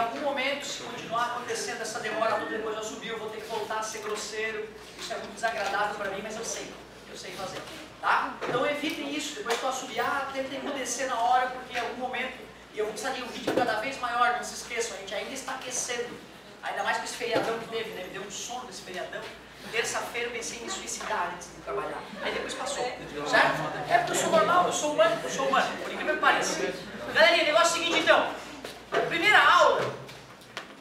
algum momento, se continuar acontecendo essa demora toda, depois eu subir, eu vou ter que voltar a ser grosseiro. Isso é muito desagradável para mim, mas eu sei fazer, tá? Então evitem isso, depois que eu assobiar, tentem emudecer na hora, porque em algum momento, e eu vou precisar de um vídeo cada vez maior, não se esqueçam, a gente ainda está aquecendo, ainda mais com esse feriadão que teve, né? Me deu um sono desse feriadão. Terça-feira eu pensei em me suicidar antes de trabalhar, aí depois passou, certo? É porque eu sou normal, eu sou humano, por incrível que pareça. Galerinha, o negócio é o seguinte então, primeira aula,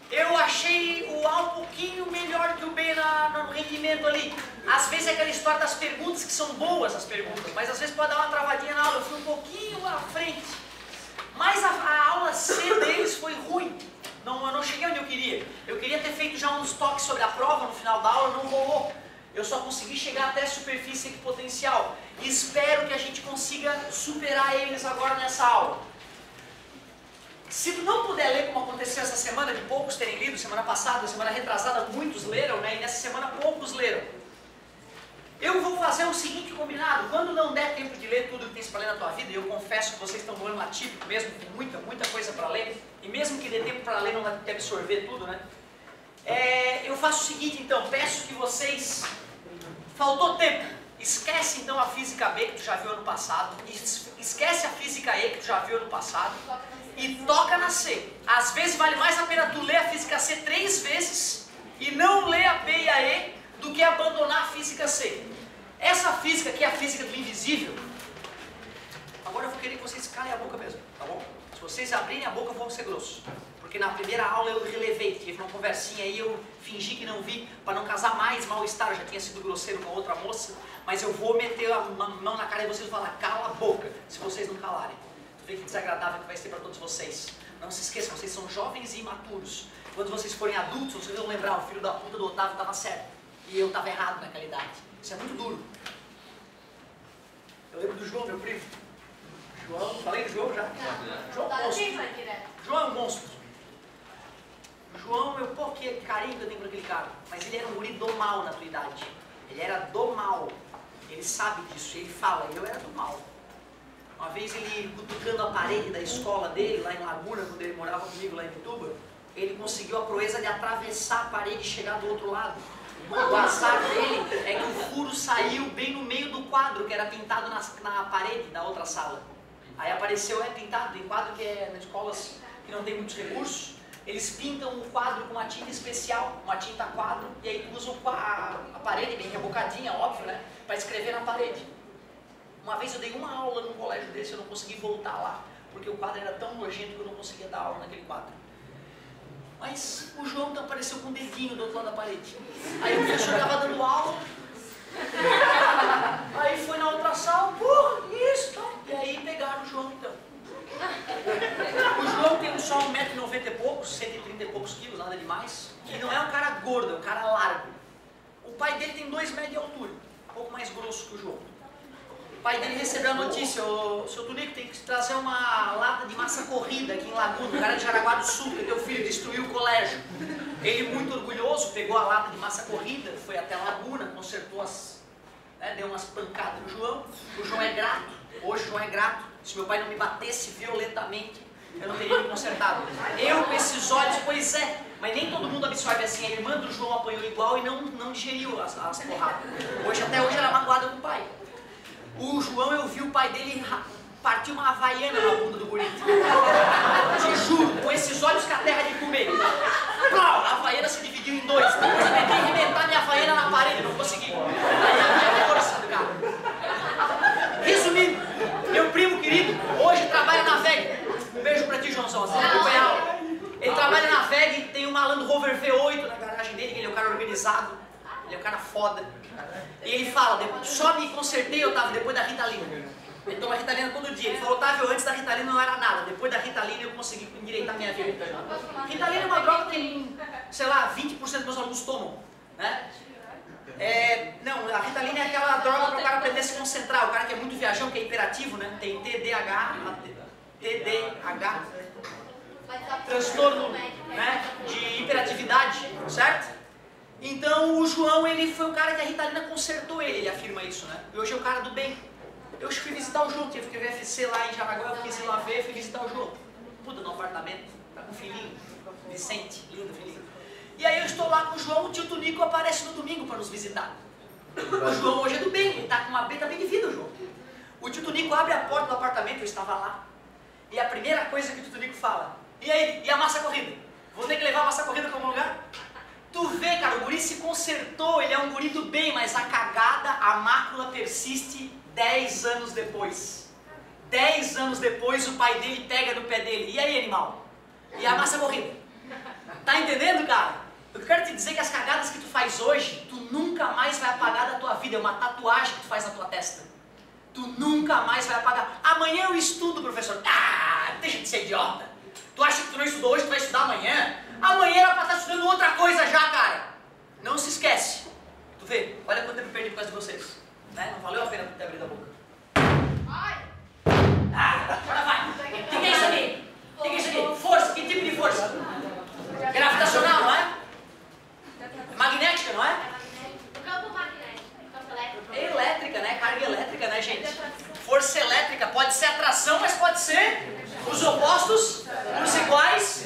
eu achei o A um pouquinho melhor que o B no rendimento ali. Às vezes é aquela história das perguntas, que são boas as perguntas, mas às vezes pode dar uma travadinha na aula, eu fui um pouquinho à frente. Mas a aula C deles foi ruim, eu não cheguei onde eu queria. Eu queria ter feito já uns toques sobre a prova no final da aula, não rolou. Eu só consegui chegar até a superfície equipotencial. E espero que a gente consiga superar eles agora nessa aula. Se tu não puder ler como aconteceu essa semana, de poucos terem lido, semana passada, semana retrasada, muitos leram, né? E nessa semana poucos leram. Eu vou fazer o seguinte combinado, quando não der tempo de ler tudo que tem para ler na tua vida, e eu confesso que vocês estão no ano atípico mesmo, tem muita coisa para ler, e mesmo que dê tempo para ler, não vai ter que absorver tudo, né? Eu faço o seguinte então, peço que vocês, faltou tempo, esquece então a física B que tu já viu ano passado, esquece a física E que tu já viu ano passado, e toca na C. Às vezes vale mais a pena tu ler a física C 3 vezes e não ler a B e a E do que abandonar a física C. Essa física que é a física do invisível, agora eu vou querer que vocês calem a boca mesmo, tá bom? Se vocês abrirem a boca eu vou ser grosso. Porque na primeira aula eu relevei, tive uma conversinha aí, eu fingi que não vi, para não causar mais mal-estar, eu já tinha sido grosseiro com a outra moça, mas eu vou meter a mão na cara de vocês e falar, cala a boca, se vocês não calarem. Tu vê que desagradável que vai ser para todos vocês. Não se esqueçam, vocês são jovens e imaturos. Quando vocês forem adultos, vocês vão lembrar, o filho da puta do Otávio estava certo, e eu estava errado naquela idade. Isso é muito duro. Eu lembro do João, meu primo. João, falei do João já? João é um monstro. João é um monstro. João, que carinho que eu tenho por aquele cara. Mas ele era um guri do mal na tua idade. Ele era do mal. Ele sabe disso, ele fala, eu era do mal. Uma vez ele, cutucando a parede da escola dele, lá em Laguna, quando ele morava comigo lá em Ituba, ele conseguiu a proeza de atravessar a parede e chegar do outro lado. O azar dele é que o furo saiu bem no meio do quadro, que era pintado na parede da outra sala. Aí apareceu, pintado, tem quadro que é nas escolas que não tem muitos recursos, eles pintam o quadro com uma tinta especial, uma tinta quadro, e aí usam a parede bem rebocadinha, óbvio, né, para escrever na parede. Uma vez eu dei uma aula num colégio desse, eu não consegui voltar lá, porque o quadro era tão nojento que eu não conseguia dar aula naquele quadro. Mas o João apareceu com um dedinho do outro lado da parede. Aí o professor estava dando aula, aí foi na outra sala, isso, tá? E aí pegaram o João então. O João tem só 1,90 m e poucos, 130 e poucos quilos, nada demais. E não é um cara gordo, é um cara largo. O pai dele tem 2 metros de altura, um pouco mais grosso que o João. O pai dele recebeu a notícia, seu Tunico tem que trazer uma lata de massa corrida aqui em Laguna, o cara de Jaraguá do Sul, que teu filho destruiu o colégio. Ele, muito orgulhoso, pegou a lata de massa corrida, foi até Laguna, consertou deu umas pancadas no João. O João é grato, hoje o João é grato. Se meu pai não me batesse violentamente, eu não teria me consertado. Eu com esses olhos, pois é, mas nem todo mundo absorve assim. A irmã do João apanhou igual e não digeriu as porradas. Até hoje ela é magoada com o pai. O João, eu vi o pai dele partir uma havaiana na bunda do guri. Te juro, com esses olhos que a terra de comer. A havaiana se dividiu em 2. Depois eu tentei arrebentar minha havaiana na parede, não consegui. Aí eu tinha força do cara. Resumindo, meu primo querido, hoje trabalha na VEG. Um beijo pra ti, Joãozão. Ele trabalha na VEG, tem um Malandro Rover V8 na garagem dele, ele é um cara organizado, ele é um cara foda. E ele fala, só me consertei, Otávio, depois da Ritalina. Ele toma Ritalina todo dia. Ele falou, Otávio, antes da Ritalina não era nada. Depois da Ritalina eu consegui endireitar minha vida. Ritalina é uma droga que, sei lá, 20% dos meus alunos tomam, né? Não, a Ritalina é aquela droga para o cara aprender a se concentrar. O cara que é muito viajão, que é hiperativo, né? Tem TDAH, transtorno, né, de hiperatividade, certo? Então o João, ele foi o cara que a Ritalina consertou ele afirma isso, né? E hoje é o cara do bem. Eu fui visitar o João, tive que ver UFC lá em Jaraguá, eu quis ir lá ver, fui visitar o João. Puta, no apartamento, tá com um filhinho. Vicente, lindo, filhinho. E aí eu estou lá com o João, o tio Tunico aparece no domingo para nos visitar. O João hoje é do bem, ele está com uma beta bem de vida, o João. O tio Tunico abre a porta do apartamento, eu estava lá. E a primeira coisa que o tio Tunico fala: e aí, e a massa corrida? Vou ter que levar a massa corrida para algum lugar? Tu vê, cara, o guri se consertou, ele é um guri do bem, mas a cagada, a mácula persiste 10 anos depois. 10 anos depois o pai dele pega no pé dele. E aí, animal? E a massa corrida? Tá entendendo, cara? Eu quero te dizer que as cagadas que tu faz hoje, tu nunca mais vai apagar da tua vida. É uma tatuagem que tu faz na tua testa. Tu nunca mais vai apagar. Amanhã eu estudo, professor. Ah, deixa de ser idiota. Tu acha que tu não estudou hoje, tu vai estudar amanhã? Amanhã era pra estar estudando outra coisa já, cara. Não se esquece. Tu vê, olha quanto tempo eu perdi por causa de vocês. Né? Não valeu a pena ter abrido a boca. Ah, agora vai. O que é isso aqui? O que é isso aqui? Força, que tipo de força? Gravitacional, não é? Magnética, não é? Campo magnético, campo elétrico. Elétrica, né? Carga elétrica, né, gente? Força elétrica pode ser atração, mas pode ser os opostos, os iguais.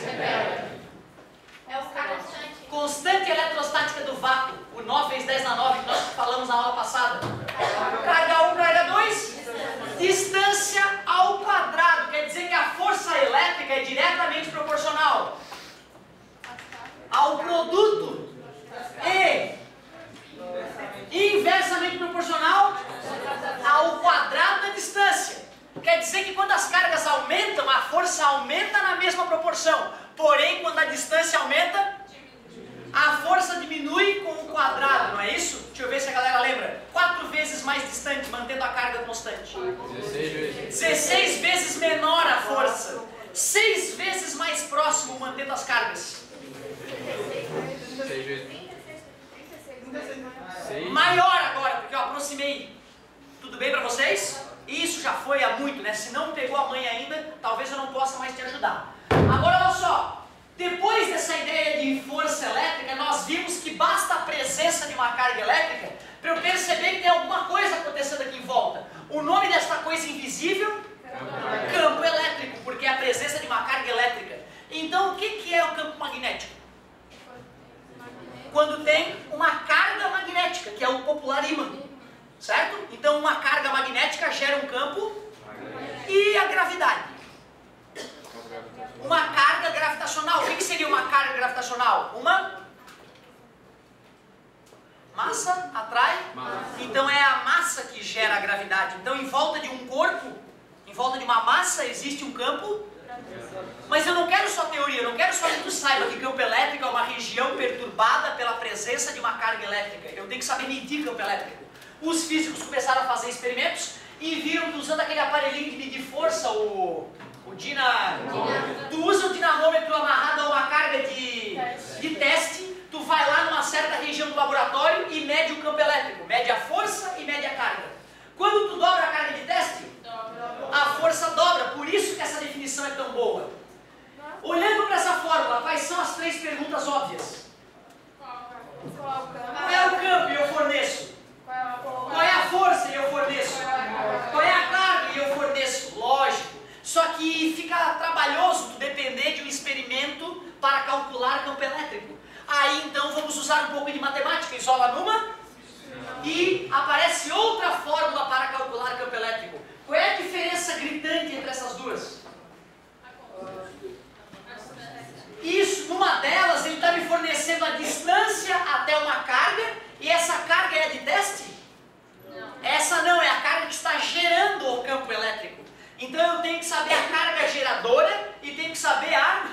É o constante. Constante eletrostática do vácuo, o 9 vezes 10 na 9 que nós falamos na aula passada. Carga 1, carga 2, distância ao quadrado. Quer dizer que a força elétrica é diretamente proporcional ao produto e inversamente proporcional ao quadrado da distância. Quer dizer que quando as cargas aumentam, a força aumenta na mesma proporção. Porém, quando a distância aumenta, a força diminui com o quadrado, não é isso? Deixa eu ver se a galera lembra. 4 vezes mais distante, mantendo a carga constante. 16 vezes menor a força. 6 vezes mais próximo, mantendo as cargas. 6 vezes. Maior agora, porque eu aproximei. Tudo bem pra vocês? Isso já foi há muito, né? Se não pegou a mãe ainda, talvez eu não possa mais te ajudar. Agora olha só. Depois dessa ideia de força elétrica, nós vimos que basta a presença de uma carga elétrica para eu perceber que tem alguma coisa acontecendo aqui em volta. O nome desta coisa invisível? Campo elétrico, porque é a presença de uma carga elétrica. Então o que é o campo magnético? Quando tem uma carga magnética, que é o popular ímã, certo? Então uma carga magnética gera um campo e a gravidade. Uma carga gravitacional. O que seria uma carga gravitacional? Uma massa atrai? Então é a massa que gera a gravidade. Então em volta de um corpo, em volta de uma massa, existe um campo. Mas eu não quero só teoria, eu não quero só que tu saiba que campo elétrico é uma região perturbada pela presença de uma carga elétrica. Eu tenho que saber medir campo elétrico. Os físicos começaram a fazer experimentos e viram que usando aquele aparelhinho de medir força, tu usa o dinamômetro amarrado a uma carga de teste, tu vai lá numa certa região do laboratório e mede o campo elétrico, mede a força e mede a carga. Quando tu dobra a carga de teste, a força dobra, por isso que essa definição é tão boa. Olhando para essa fórmula, quais são as 3 perguntas óbvias? Qual é o campo e eu forneço? Qual é a força e eu forneço? Qual é a carga e eu forneço? Lógico. Só que fica trabalhoso tu depender de um experimento para calcular campo elétrico. Aí então vamos usar um pouco de matemática, isola numa e aparece outra fórmula para calcular campo elétrico. Qual é a diferença gritante entre essas duas? Isso, numa delas ele está me fornecendo a distância até uma carga e essa carga é a de teste? Não. Essa não, é a carga que está gerando o campo elétrico. Então eu tenho que saber a carga geradora e tenho que saber a...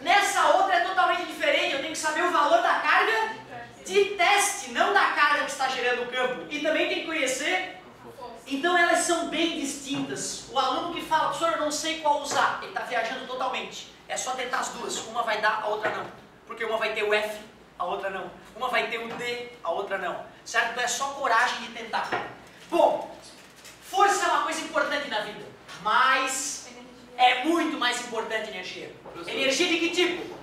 Nessa outra é totalmente diferente, eu tenho que saber o valor da carga de teste, não da carga que está gerando o campo. E também tem que conhecer... Então elas são bem distintas. O aluno que fala, professor, eu não sei qual usar, ele está viajando totalmente. É só tentar as duas, uma vai dar, a outra não. Porque uma vai ter o F, a outra não. Uma vai ter o D, a outra não. Certo? Então é só coragem de tentar. Bom, força é uma coisa importante na vida, mas é muito mais importante energia. Energia de que tipo?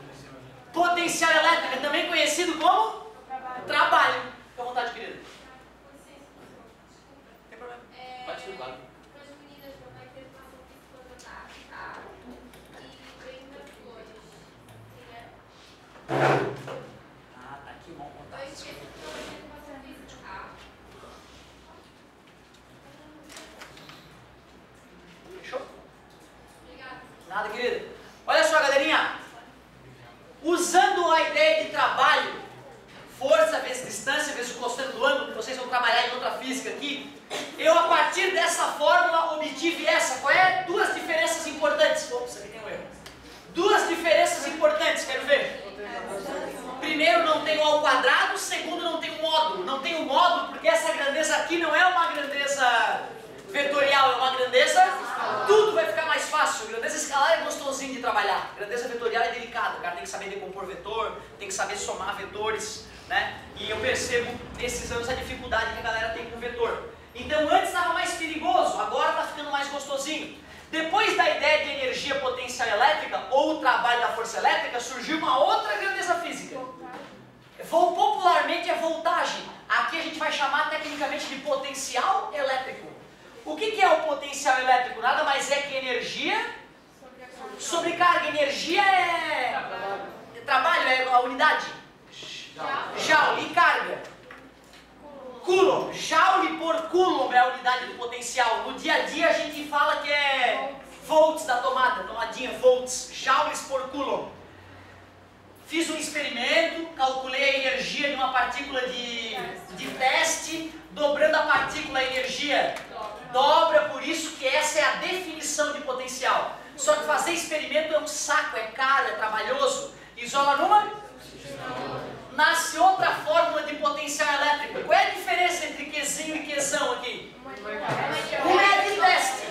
Potencial elétrico, também conhecido como? Trabalho. Fica à vontade, querida. Tem problema. Pode ser, claro. Fechou? Nada, querida. Olha só, galerinha. Usando a ideia de trabalho, força vezes distância vezes o cosseno do ângulo, que vocês vão trabalhar em outra física aqui, eu a partir dessa fórmula obtive essa. Qual é? Duas diferenças importantes. Ops, aqui tem um erro. Duas diferenças importantes, quero ver. Primeiro, não tem o ao quadrado. Segundo, não tem o módulo. Não tem o módulo porque essa grandeza aqui não é uma grandeza vetorial, é uma grandeza, tudo vai ficar mais fácil. Grandeza escalar é gostosinho de trabalhar. Grandeza vetorial é delicado. O cara tem que saber decompor vetor, tem que saber somar vetores, né? E eu percebo nesses anos a dificuldade que a galera tem com vetor. Então antes estava mais perigoso, agora está ficando mais gostosinho. Depois da ideia de energia potencial elétrica, ou o trabalho da força elétrica, surgiu uma outra grandeza física. Popularmente é voltagem. Aqui a gente vai chamar tecnicamente de potencial elétrico. O que é o potencial elétrico? Nada mais é que energia sobre carga. Energia é trabalho, é a unidade. Joule. E carga? Coulomb. Joule por Coulomb é a unidade do potencial. No dia a dia a gente fala que é volts da tomada, tomadinha, volts. Joules por Coulomb. Fiz um experimento, calculei a energia de uma partícula de teste, dobrando a partícula a energia dobra, por isso que essa é a definição de potencial. Só que fazer experimento é um saco, é caro, é trabalhoso. Isola numa? Nasce outra fórmula de potencial elétrico. Qual é a diferença entre Qzinho e Qzão aqui? Uma é de teste,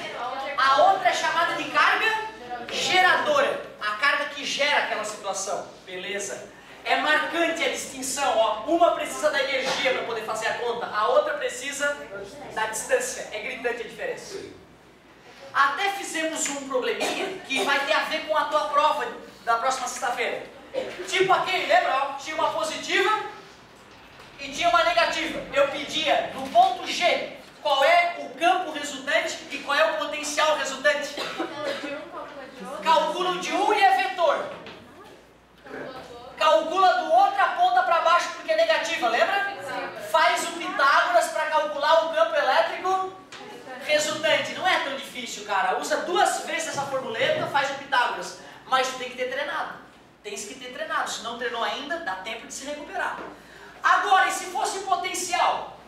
a outra é chamada de carga geradora. A carga que gera aquela situação. Beleza. É marcante a distinção, ó. Uma precisa da energia para poder fazer a conta, a outra precisa da distância. É gritante a diferença. Até fizemos um probleminha que vai ter a ver com a tua prova da próxima sexta-feira. Tipo aquele, lembra? Ó? Tinha uma positiva e tinha uma negativa. Eu pedia no ponto G qual é o campo resultante e qual é o potencial resultante. Calcula o de um e é vetor. Calcula do outro, aponta para baixo porque é negativa, lembra? Faz o Pitágoras para calcular o campo elétrico resultante. Não é tão difícil, cara. Usa duas vezes essa formuleta, faz o Pitágoras. Mas tu tem que ter treinado. Tens que ter treinado. Se não treinou ainda, dá tempo de se recuperar. Agora, e se fosse o potencial?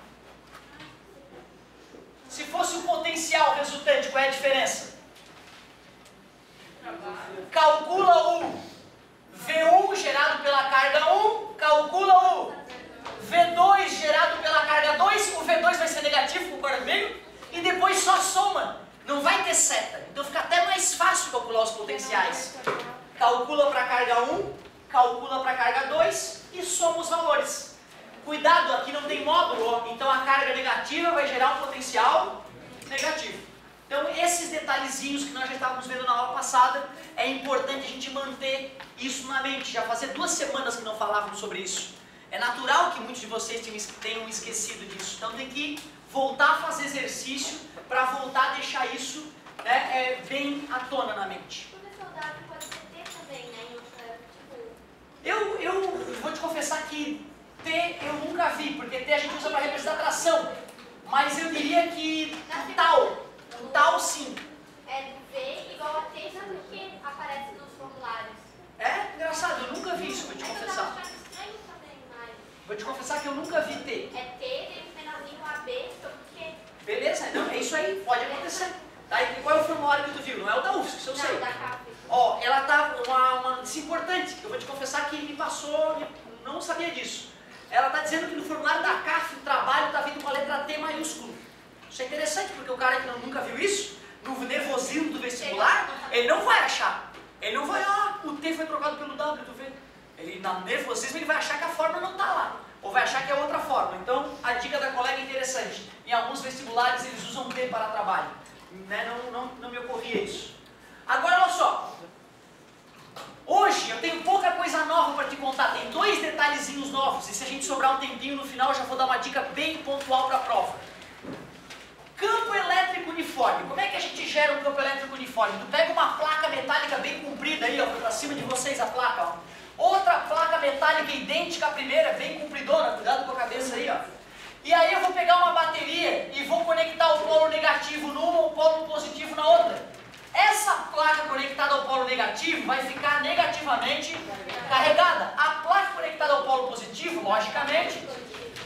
Se fosse o potencial resultante, qual é a diferença? Calcula o V1 gerado pela carga 1, calcula o V2 gerado pela carga 2, o V2 vai ser negativo, concorda comigo? E depois só soma, não vai ter seta, então fica até mais fácil calcular os potenciais. Calcula para a carga 1, calcula para a carga 2 e soma os valores. Cuidado, aqui não tem módulo, ó, então a carga negativa vai gerar um potencial negativo. Então esses detalhezinhos que nós já estávamos vendo na aula passada, é importante a gente manter isso na mente. Já fazia 2 semanas que não falávamos sobre isso. É natural que muitos de vocês tenham esquecido disso. Então tem que voltar a fazer exercício para voltar a deixar isso, né, bem à tona na mente. Professor, o dado pode ser T também, né? Em outra, tipo... Eu vou te confessar que T eu nunca vi, porque T a gente usa para representar tração. Mas eu diria que o tal sim. É V igual a T, sabe o que aparece nos formulários? É engraçado, eu nunca vi isso, vou te confessar. Eu tava achando estranho também, mas... Vou te confessar que eu nunca vi T. É T, tem um menorzinho AB, sobre o quê? Beleza, não, é isso aí, pode acontecer. Tá? E qual é o formulário que tu viu? Não é o da UFSC, isso eu sei. Não, da CAF. Ó, ela tá uma notícia importante, eu vou te confessar que me passou, não sabia disso. Ela está dizendo que no formulário da CAF o trabalho está vindo com a letra T maiúsculo. Isso é interessante, porque o cara que nunca viu isso, no nervosismo do vestibular, ele não vai achar. Ele não vai, o T foi trocado pelo W, tu vê? Ele, no nervosismo, ele vai achar que a fórmula não está lá. Ou vai achar que é outra fórmula. Então, a dica da colega é interessante. Em alguns vestibulares, eles usam T para trabalho. Né? Não me ocorria isso. Agora, olha só. Hoje, eu tenho pouca coisa nova para te contar. Tem 2 detalhezinhos novos. E se a gente sobrar um tempinho no final, eu já vou dar uma dica bem pontual para a prova. Campo elétrico uniforme. Como é que a gente gera um campo elétrico uniforme? Tu pega uma placa metálica bem comprida aí, ó, para cima de vocês a placa, ó. Outra placa metálica imagina que é idêntica à primeira, bem compridona, cuidado com a cabeça aí, ó. E aí eu vou pegar uma bateria e vou conectar o polo negativo numa ou o polo positivo na outra. Essa placa conectada ao polo negativo vai ficar negativamente carregada. A placa conectada ao polo positivo, logicamente,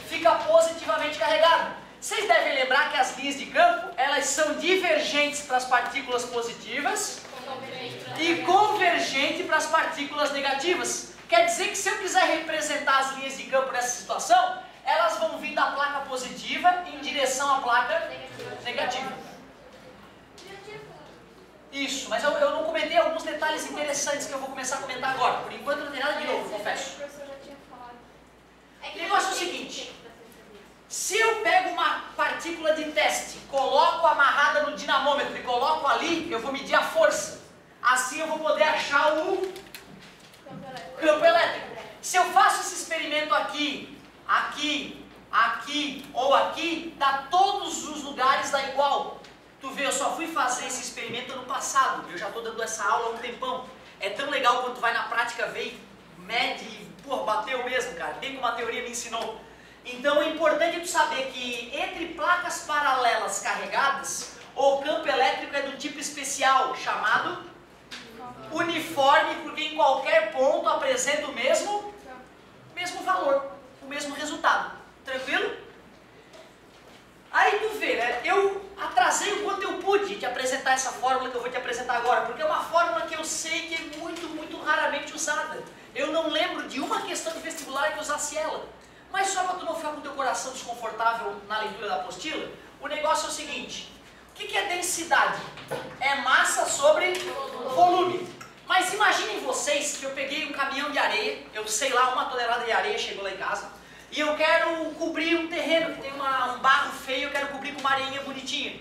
fica positivamente carregada. Vocês devem lembrar que as linhas de campo, elas são divergentes para as partículas positivas e convergentes para as partículas negativas. Quer dizer que se eu quiser representar as linhas de campo nessa situação, elas vão vir da placa positiva em direção à placa negativa. Isso, mas eu não comentei alguns detalhes interessantes que eu vou começar a comentar agora. Por enquanto não tem nada de novo, confesso. O negócio é o seguinte: se eu pego uma partícula de teste, coloco amarrada no dinamômetro e coloco ali, eu vou medir a força. Assim eu vou poder achar o campo elétrico. Se eu faço esse experimento aqui, aqui ou aqui, dá todos os lugares dá igual. Tu vê, eu só fui fazer esse experimento ano passado, eu já estou dando essa aula há um tempão. É tão legal quando tu vai na prática ver e mede e, pô, bateu mesmo, cara, bem como a teoria me ensinou. Então é importante tu saber que entre placas paralelas carregadas, o campo elétrico é do tipo especial, chamado uniforme, porque em qualquer ponto apresenta o mesmo valor, o mesmo resultado. Tranquilo? Aí tu vê, né? Eu atrasei o quanto eu pude te apresentar essa fórmula que eu vou te apresentar agora, porque é uma fórmula que eu sei que é muito raramente usada. Eu não lembro de uma questão de vestibular que usasse ela. Mas só para tu não ficar com o teu coração desconfortável na leitura da apostila, o negócio é o seguinte: o que é densidade? É massa sobre volume. Mas imaginem vocês que eu peguei um caminhão de areia, eu sei lá, 1 tonelada de areia chegou lá em casa, e eu quero cobrir um terreno que tem um barro feio, eu quero cobrir com uma areinha bonitinha.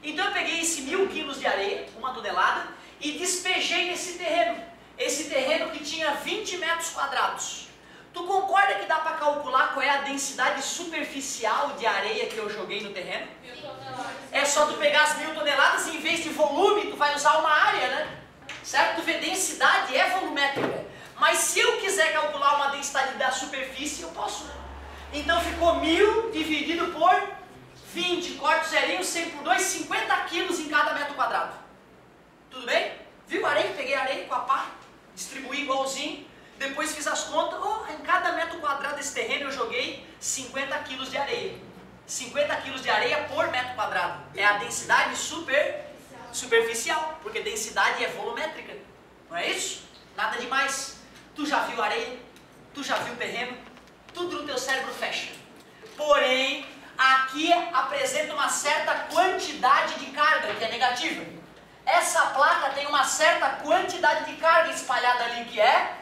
Então eu peguei esse 1000 quilos de areia, 1 tonelada, e despejei nesse terreno. Esse terreno que tinha 20 metros quadrados. Tu concorda que dá para calcular qual é a densidade superficial de areia que eu joguei no terreno? 1000 toneladas. É só tu pegar as 1000 toneladas e em vez de volume, tu vai usar uma área, né? Certo? Tu vê, densidade é volumétrica. Mas se eu quiser calcular uma densidade da superfície, eu posso, né? Então ficou 1000 dividido por 20. Corta o zerinho, 100 por 2, 50 quilos em cada metro quadrado. Tudo bem? Viu a areia? Peguei a areia com a pá, distribuí igualzinho. Depois fiz as contas, em cada metro quadrado desse terreno eu joguei 50 quilos de areia. 50 quilos de areia por metro quadrado. É a densidade superficial, porque densidade é volumétrica. Não é isso? Nada demais. Tu já viu areia? Tu já viu terreno? Tudo no teu cérebro fecha. Porém, aqui apresenta uma certa quantidade de carga, que é negativa. Essa placa tem uma certa quantidade de carga espalhada ali, que é...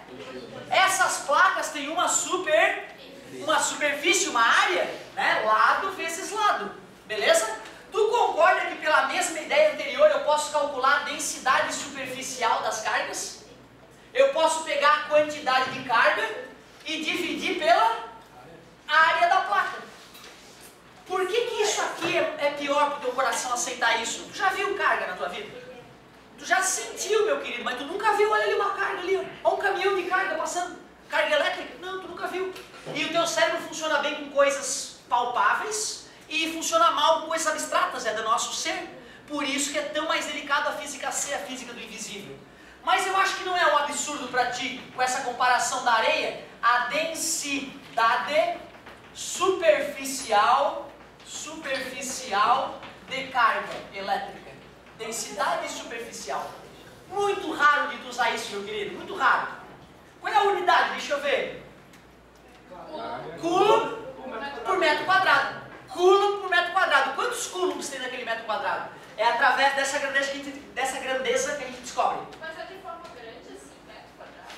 Essas placas têm uma superfície, uma área, né? Lado vezes lado. Beleza? Tu concorda que pela mesma ideia anterior eu posso calcular a densidade superficial das cargas? Eu posso pegar a quantidade de carga e dividir pela área da placa. Por que isso aqui é pior para o teu coração aceitar isso? Tu já viu carga na tua vida? Tu já sentiu, meu querido, mas tu nunca viu, olha ali uma carga ali, ó um caminhão de carga passando. Carga elétrica? Não, tu nunca viu. E o teu cérebro funciona bem com coisas palpáveis e funciona mal com coisas abstratas, é do nosso ser. Por isso que é tão mais delicado a física ser a física do invisível. Mas eu acho que não é um absurdo para ti, com essa comparação da areia, a densidade superficial de carga elétrica. Densidade superficial. Muito raro de tu usar isso, meu querido, muito raro. Qual é a unidade? Deixa eu ver. Coulomb por metro quadrado. Coulomb por metro quadrado. Quantos coulombs tem naquele metro quadrado? É através dessa grandeza que a gente descobre. Mas é de forma grande assim, metro quadrado?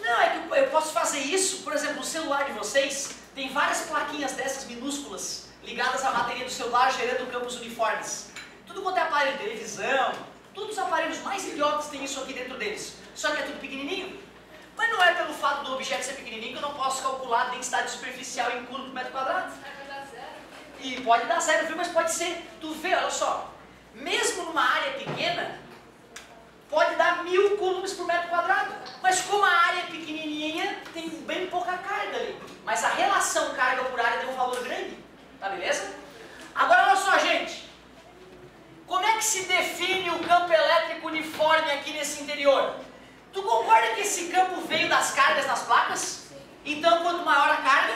Não, é que eu posso fazer isso, por exemplo, no celular de vocês, tem várias plaquinhas dessas minúsculas ligadas à bateria do celular gerando campos uniformes. Tudo quanto é aparelho de televisão, todos os aparelhos mais idiotas têm isso aqui dentro deles. Só que é tudo pequenininho. Mas não é pelo fato do objeto ser pequenininho que eu não posso calcular a densidade superficial em coulomb por metro quadrado. Vai dar zero. E pode dar zero, viu? Mas pode ser. Tu vê, olha só. Mesmo numa área pequena, pode dar 1000 coulombs por metro quadrado. Mas como a área é pequenininha, tem bem pouca Mas a relação carga por área deu um valor grande, tá beleza? Agora olha só, gente. Como é que se define o campo elétrico uniforme aqui nesse interior? Tu concorda que esse campo veio das cargas nas placas? Então, quanto maior a carga,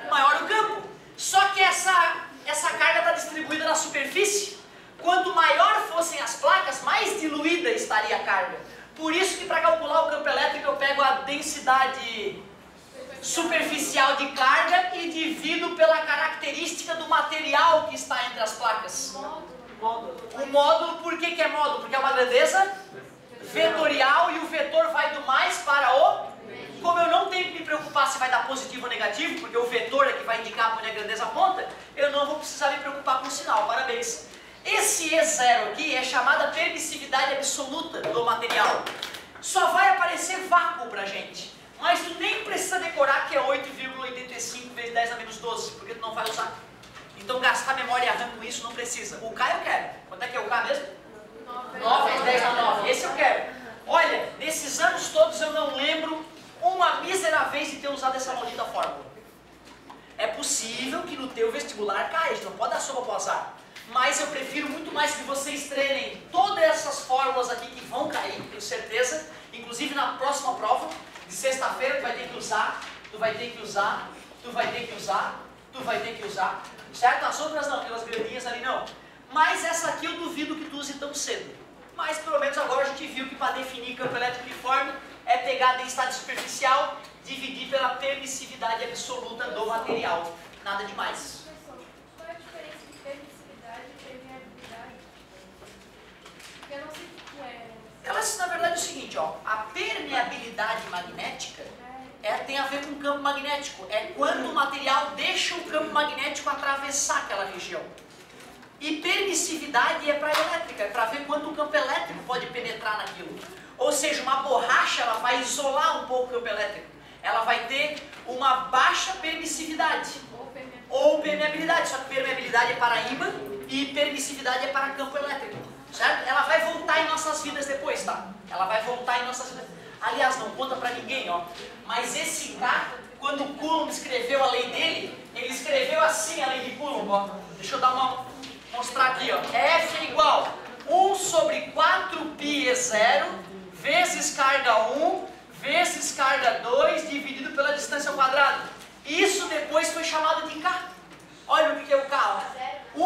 maior o campo. Só que essa carga está distribuída na superfície. Quanto maior fossem as placas, mais diluída estaria a carga. Por isso que para calcular o campo elétrico eu pego a densidade superficial de carga e divido pela característica do material que está entre as placas. O módulo, por que é módulo? Porque é uma grandeza vetorial e o vetor vai do mais para o... Como eu não tenho que me preocupar se vai dar positivo ou negativo, porque o vetor é que vai indicar para onde a grandeza aponta, eu não vou precisar me preocupar com o sinal. Parabéns. Esse E0 aqui é chamada permissividade absoluta do material. Só vai aparecer vácuo pra gente. Mas tu nem precisa decorar que é 8,85 vezes 10 a menos 12, porque tu não vai usar. Então gastar memória RAM com isso não precisa. O K eu quero. Quanto é que é o K mesmo? 9 vezes 10 a 9. Esse eu quero. Olha, nesses anos todos eu não lembro uma mísera vez de ter usado essa maldita fórmula. É possível que no teu vestibular caia, a gente não pode dar sopa pro azar. Mas eu prefiro muito mais que vocês treinem todas essas fórmulas aqui que vão cair, tenho certeza. Inclusive na próxima prova, de sexta-feira, tu vai ter que usar, tu vai ter que usar, tu vai ter que usar, tu vai ter que usar. Certo? As outras não, aquelas grandinhas ali não. Mas essa aqui eu duvido que tu use tão cedo. Mas pelo menos agora a gente viu que para definir campo elétrico uniforme é pegar a densidade superficial, dividir pela permissividade absoluta do material. Nada demais. Qual é a diferença de permissividade e permeabilidade? Porque eu não sei o que é. Elas, na verdade, é o seguinte, ó, a permeabilidade magnética tem a ver com o campo magnético. É quando o material deixa o campo magnético atravessar aquela região. E permissividade é para elétrica, é para ver quanto o campo elétrico pode penetrar naquilo. Ou seja, uma borracha ela vai isolar um pouco o campo elétrico. Ela vai ter uma baixa permissividade. Ou permeabilidade, só que permeabilidade é para ímã e permissividade é para campo elétrico. Certo? Ela vai voltar em nossas vidas depois, tá? Ela vai voltar em nossas vidas. Aliás, não conta pra ninguém, ó. Mas esse K, quando o Coulomb escreveu a lei dele, ele escreveu assim a lei de Coulomb, ó. Deixa eu mostrar aqui, ó. F é igual 1 sobre 4πe0 vezes carga 1 vezes carga 2 dividido pela distância ao quadrado. Isso depois foi chamado de K. Olha o que é o K, ó.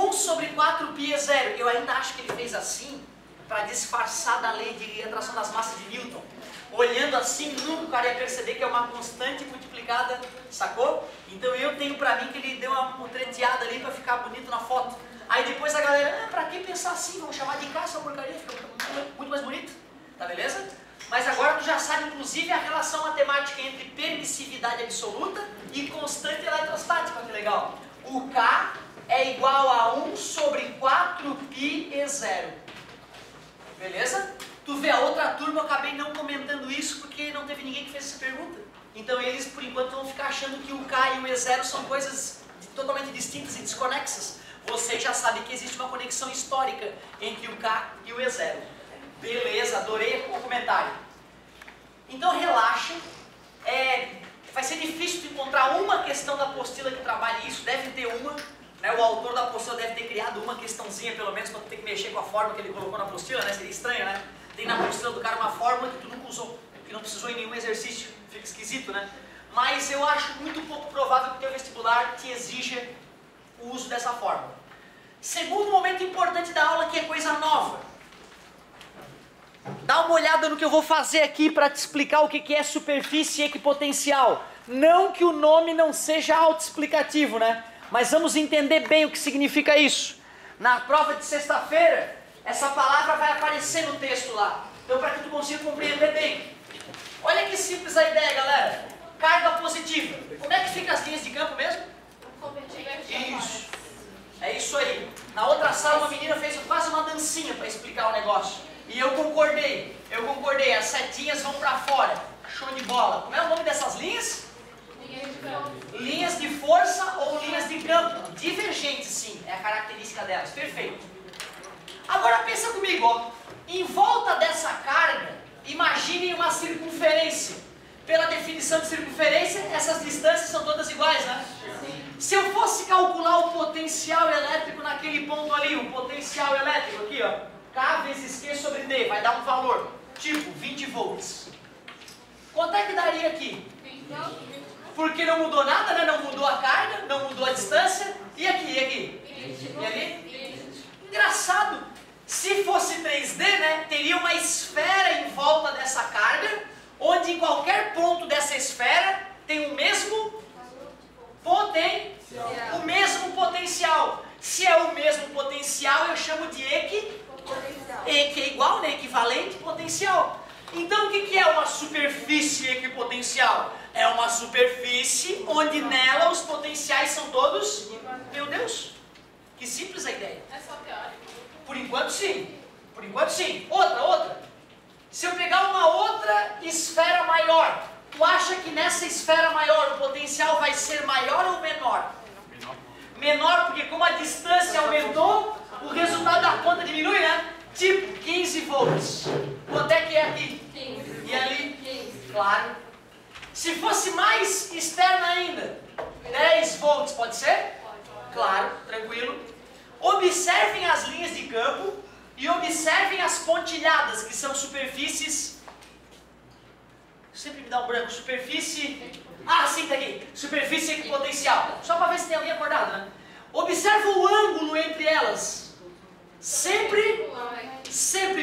1 sobre 4πe0. Eu ainda acho que ele fez assim para disfarçar da lei de atração das massas de Newton. Olhando assim, nunca o cara ia perceber que é uma constante multiplicada, sacou? Então eu tenho pra mim que ele deu uma treteada ali pra ficar bonito na foto. Aí depois a galera, pra que pensar assim? Vamos chamar de K essa porcaria, fica muito mais bonito. Tá beleza? Mas agora tu já sabe inclusive a relação matemática entre permissividade absoluta e constante eletrostática, que legal. O K é igual a 1 sobre 4πe0. Beleza? Tu vê a outra turma, eu acabei não comentando isso porque não teve ninguém que fez essa pergunta. Então eles, por enquanto, vão ficar achando que o K e o E0 são coisas totalmente distintas e desconexas. Você já sabe que existe uma conexão histórica entre o K e o E0. Beleza, adorei o comentário. Então relaxa. Vai ser difícil de encontrar uma questão da apostila que trabalhe isso, deve ter uma. Né? O autor da apostila deve ter criado uma questãozinha, pelo menos, para tu ter que mexer com a fórmula que ele colocou na apostila, né? Seria estranho, né? Tem na apostila do cara uma fórmula que tu nunca usou, que não precisou em nenhum exercício, fica esquisito, né? Mas eu acho muito pouco provável que o teu vestibular te exija o uso dessa fórmula. Segundo momento importante da aula, que é coisa nova. Dá uma olhada no que eu vou fazer aqui para te explicar o que é superfície equipotencial. Não que o nome não seja autoexplicativo, né? Mas vamos entender bem o que significa isso. Na prova de sexta-feira, essa palavra vai aparecer no texto lá. Então, para que tu consiga compreender bem. Olha que simples a ideia, galera. Carga positiva. Como é que fica as linhas de campo mesmo? Isso. É isso aí. Na outra sala, uma menina fez quase uma dancinha para explicar o negócio. E eu concordei. As setinhas vão para fora. Show de bola. Como é o nome dessas linhas? Linhas de força ou linhas de campo. Divergentes, sim. É a característica delas. Perfeito. Agora pensa comigo, ó. Em volta dessa carga, imagine uma circunferência. pela definição de circunferência, essas distâncias são todas iguais, né? Se eu fosse calcular o potencial elétrico naquele ponto ali, o potencial elétrico aqui, ó, K vezes Q sobre D, vai dar um valor, tipo 20 volts. Quanto é que daria aqui? Porque não mudou nada, né? Não mudou a carga, não mudou a distância. E aqui, e aqui? E ali? Engraçado. Se fosse 3D, né? Teria uma esfera em volta dessa carga, onde em qualquer ponto dessa esfera tem o mesmo potencial. Se é o mesmo potencial, eu chamo de equipotencial. Equi é igual, né? Equivalente potencial. Então, o que é uma superfície equipotencial? É uma superfície onde nela os potenciais são todos... Meu Deus, que simples a ideia. É só teórico? Por enquanto, sim. Por enquanto, sim. Outra. Se eu pegar uma outra esfera maior, tu acha que nessa esfera maior o potencial vai ser maior ou menor? Menor, porque como a distância aumentou, o resultado da conta diminui, né? Tipo 15 volts. Quanto é que é aqui? 15. E ali? 15. Claro. Se fosse mais externa ainda, 10 volts, pode ser? Pode. Claro, tranquilo. Observem as linhas de campo e observem as pontilhadas, que são superfícies... Sempre me dá um branco. Superfície... Ah, sim, tá aqui. Superfície equipotencial. Só para ver se tem a linha acordada, né? Observa o ângulo entre elas. Sempre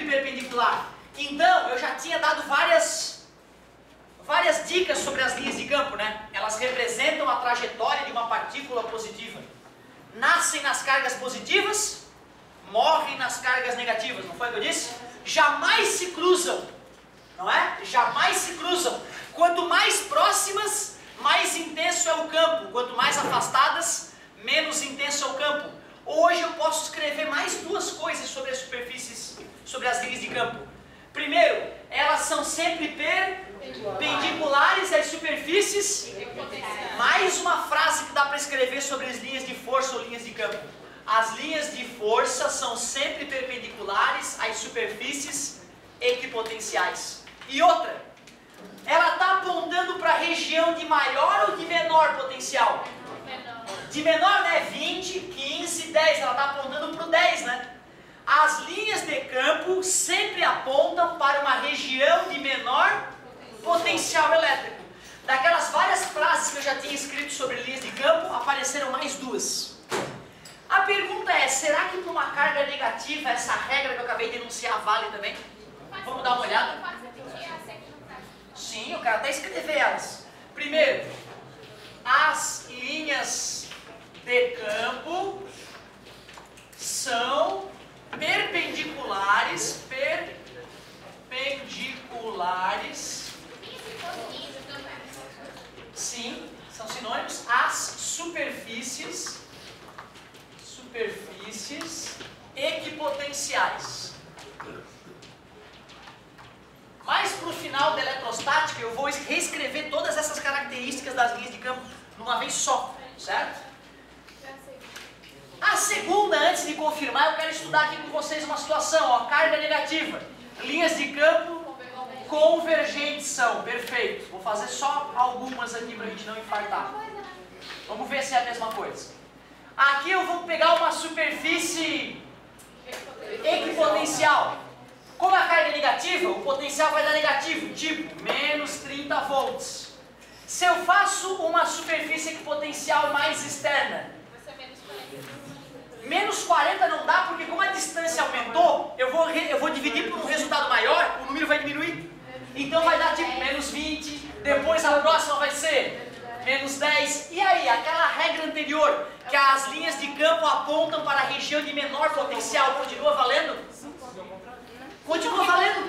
perpendicular. Então, eu já tinha dado várias dicas sobre as linhas de campo, né? Elas representam a trajetória de uma partícula positiva. Nascem nas cargas positivas, morrem nas cargas negativas, não foi o que eu disse? Jamais se cruzam, não é? Jamais se cruzam. Quanto mais próximas, mais intenso é o campo. Quanto mais afastadas, menos intenso é o campo. Hoje eu posso escrever mais duas coisas sobre as superfícies, sobre as linhas de campo. Primeiro, elas são sempre perpendiculares às superfícies. Mais uma frase que dá para escrever sobre as linhas de força ou linhas de campo. As linhas de força são sempre perpendiculares às superfícies equipotenciais. E outra, ela está apontando para a região de maior ou de menor potencial? De menor, né? 20, 15, 10. Ela está apontando para o 10, né? As linhas de campo sempre apontam para uma região de menor potencial elétrico. Daquelas várias frases que eu já tinha escrito sobre linhas de campo, apareceram mais duas. A pergunta é, será que para uma carga negativa essa regra que eu acabei de enunciar vale também? Vamos dar uma olhada? Sim, eu quero até escrever elas. Primeiro, as linhas de campo são perpendiculares. Sim, são sinônimos. As superfícies equipotenciais. Mais para o final da eletrostática, eu vou reescrever todas essas características das linhas de campo numa vez só, certo? A segunda, antes de confirmar, eu quero estudar aqui com vocês uma situação, ó, carga negativa. Linhas de campo convergentes são, perfeito. Vou fazer só algumas aqui para a gente não infartar. Vamos ver se é a mesma coisa. Aqui eu vou pegar uma superfície equipotencial. Como a carga é negativa, o potencial vai dar negativo, tipo menos 30 volts. Se eu faço uma superfície equipotencial mais externa, menos 40 não dá, porque como a distância aumentou, eu vou dividir por um resultado maior, o número vai diminuir. Então vai dar tipo menos 20, depois a próxima vai ser menos 10. E aí, aquela regra anterior, que as linhas de campo apontam para a região de menor potencial, continua valendo? Continua valendo?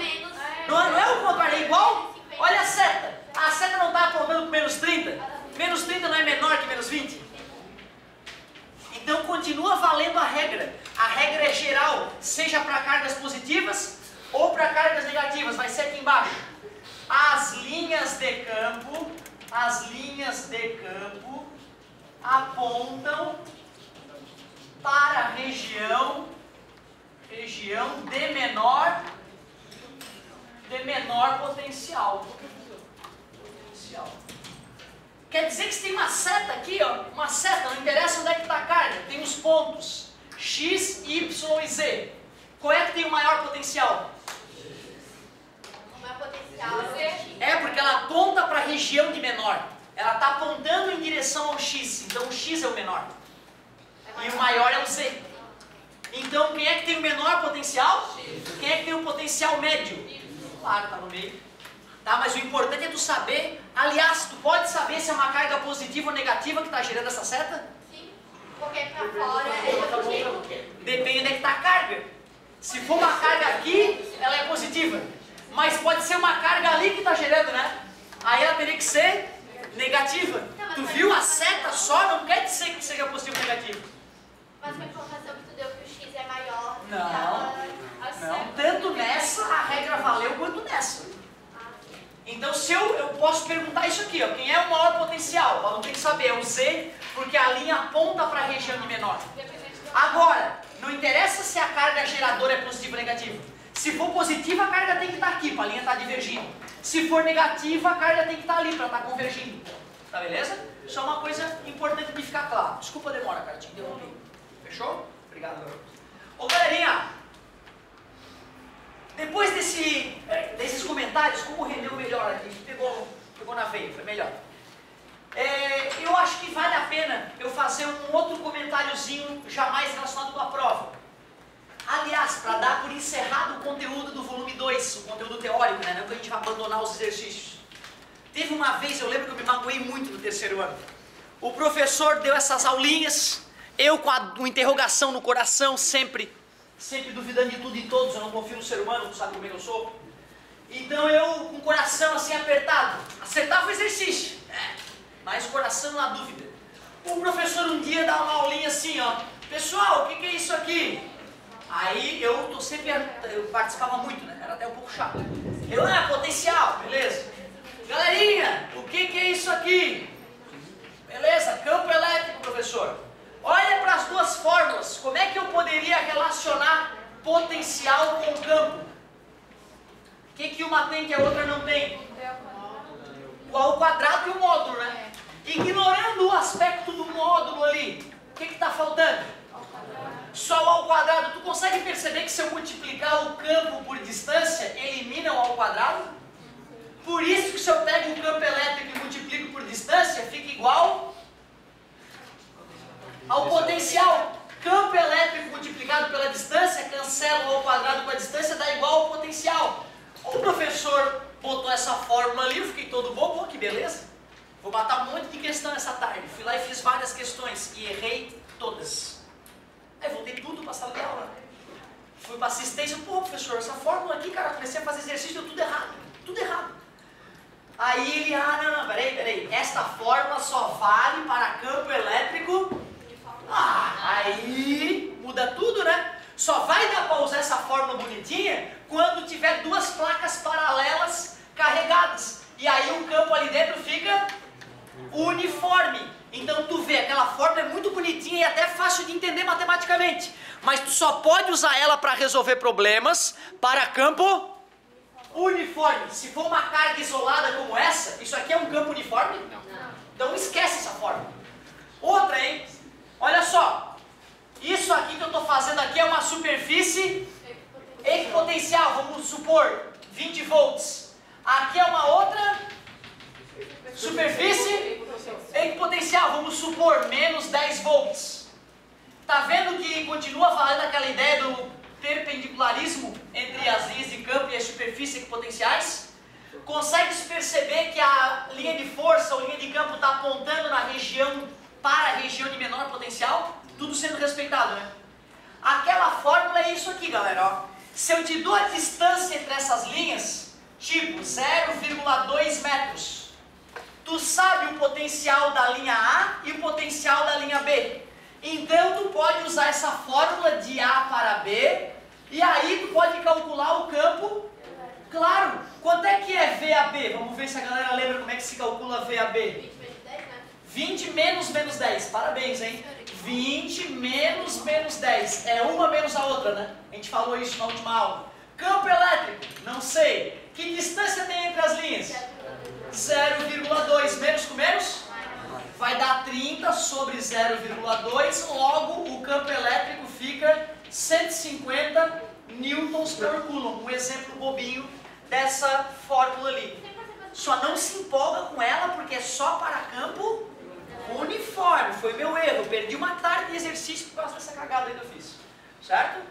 Não é o contrário, é igual? Olha a seta. A seta não está apontando para menos 30? Menos 30 não é menor que menos 20? Então continua valendo a regra. A regra é geral, seja para cargas positivas ou para cargas negativas. Vai ser aqui embaixo. As linhas de campo apontam para a região de menor potencial. potencial. Quer dizer que você tem uma seta aqui, ó, uma seta, não interessa onde é que está a carga, tem os pontos X, Y e Z. Qual é que tem o maior potencial? O meu potencial É porque ela aponta para a região de menor. Ela está apontando em direção ao X, então o X é o menor. E o maior é o Z. Então quem é que tem o menor potencial? Quem é que tem o potencial médio? Claro, está no meio. Tá, mas o importante é tu saber, aliás, tu pode saber se é uma carga positiva ou negativa que está gerando essa seta? Sim, porque pra fora é positivo. Depende onde é que está a carga. Se for uma carga aqui, ela é positiva. Mas pode ser uma carga ali que está gerando, né? Aí ela teria que ser negativa. Tu viu a seta só? Não quer dizer que seja positivo ou negativo. Mas com a informação que tu deu que o X é maior. Não, tanto nessa a regra valeu quanto nessa. Então se eu posso perguntar isso aqui, ó, quem é o maior potencial? Eu não tenho que saber, é o Z, porque a linha aponta para a região de menor. Agora, não interessa se a carga geradora é positiva ou negativa. Se for positiva, a carga tem que estar aqui, para a linha estar divergindo. Se for negativa, a carga tem que estar ali, para estar convergindo. Tá beleza? Isso é uma coisa importante de ficar claro. Desculpa a demora, cara, te interrompi. Fechou? Obrigado, garoto. Ô, galerinha, depois desses comentários, como rendeu melhor aqui? Pegou na veia, foi melhor. Eu acho que vale a pena eu fazer um outro comentáriozinho já mais relacionado com a prova. Aliás, para dar por encerrado o conteúdo do volume 2, o conteúdo teórico, né? Não que a gente vai abandonar os exercícios. Teve uma vez, eu lembro que eu me magoei muito no terceiro ano. O professor deu essas aulinhas, eu com uma interrogação no coração, sempre duvidando de tudo e todos, eu não confio no ser humano, tu sabe como é que eu sou. Então eu, com o coração assim apertado, acertava o exercício, mas o coração na dúvida. O professor um dia dá uma aulinha assim, ó, pessoal, o que é isso aqui? Aí eu participava muito, né? Era até um pouco chato. Potencial, beleza. Galerinha, o que é isso aqui? Beleza, campo elétrico, professor. Olha para as duas fórmulas, como é que eu poderia relacionar potencial com campo? O que uma tem que a outra não tem? O ao quadrado e o módulo, né? Ignorando o aspecto do módulo ali, o que está faltando? Só o ao quadrado. Tu consegue perceber que se eu multiplicar o campo por distância, elimina o ao quadrado? Por isso que se eu pego um campo elétrico e multiplico por distância, fica igual ao potencial. Campo elétrico multiplicado pela distância, cancela o ao quadrado com a distância, dá igual ao potencial. O professor botou essa fórmula ali, eu fiquei todo bobo, que beleza. Vou matar um monte de questão essa tarde. Fui lá e fiz várias questões e errei todas. Aí voltei tudo para a sala de aula. Fui para assistência, pô professor, essa fórmula aqui, cara, comecei a fazer exercício, deu tudo errado. Tudo errado. Aí ele, não, peraí. Esta fórmula só vale para campo elétrico. Aí muda tudo, né? Só vai dar para usar essa fórmula bonitinha quando tiver duas placas paralelas carregadas. E aí o campo ali dentro fica uniforme. Então tu vê, aquela fórmula é muito bonitinha e até fácil de entender matematicamente. Mas tu só pode usar ela para resolver problemas para campo uniforme. Se for uma carga isolada como essa, isso aqui é um campo uniforme? Não. Então esquece essa fórmula. Outra, hein? Olha só. Isso aqui que eu estou fazendo aqui é uma superfície equipotencial. Vamos supor 20 volts. Aqui é uma outra superfície equipotencial. Vamos supor menos 10 volts. Tá vendo que continua valendo aquela ideia do perpendicularismo entre as linhas de campo e as superfícies equipotenciais? Consegue se perceber que a linha de força ou linha de campo está apontando na região para a região de menor potencial? Tudo sendo respeitado, né? Aquela fórmula é isso aqui, galera. Ó. Se eu te dou a distância entre essas linhas, tipo 0,2 metros, tu sabe o potencial da linha A e o potencial da linha B. Então tu pode usar essa fórmula de A para B e aí tu pode calcular o campo. Claro, quanto é que é VAB? Vamos ver se a galera lembra como é que se calcula VAB. 20 menos 10. Parabéns, hein? 20 menos 10. É uma menos a outra, né? A gente falou isso na última aula. Campo elétrico, não sei. Que distância tem entre as linhas? 0,2 menos com menos? Vai dar 30 sobre 0,2, logo o campo elétrico fica 150 newtons por coulomb. Um exemplo bobinho dessa fórmula ali. Só não se empolga com ela porque é só para campo uniforme. Foi meu erro, perdi uma tarde de exercício por causa dessa cagada aí que eu fiz. Certo?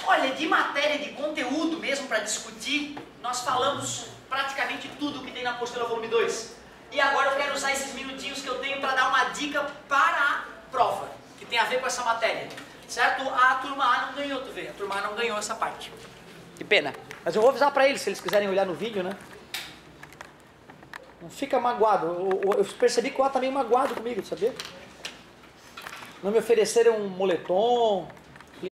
Olha, de matéria, de conteúdo mesmo para discutir, nós falamos praticamente tudo que tem na apostila volume 2. E agora eu quero usar esses minutinhos que eu tenho para dar uma dica para a prova, que tem a ver com essa matéria. Certo? A turma A não ganhou, tu vê, a turma A não ganhou essa parte. Que pena. Mas eu vou avisar para eles, se eles quiserem olhar no vídeo, né? Não fica magoado. Eu percebi que o A tá meio magoado comigo, sabia? Não me ofereceram um moletom.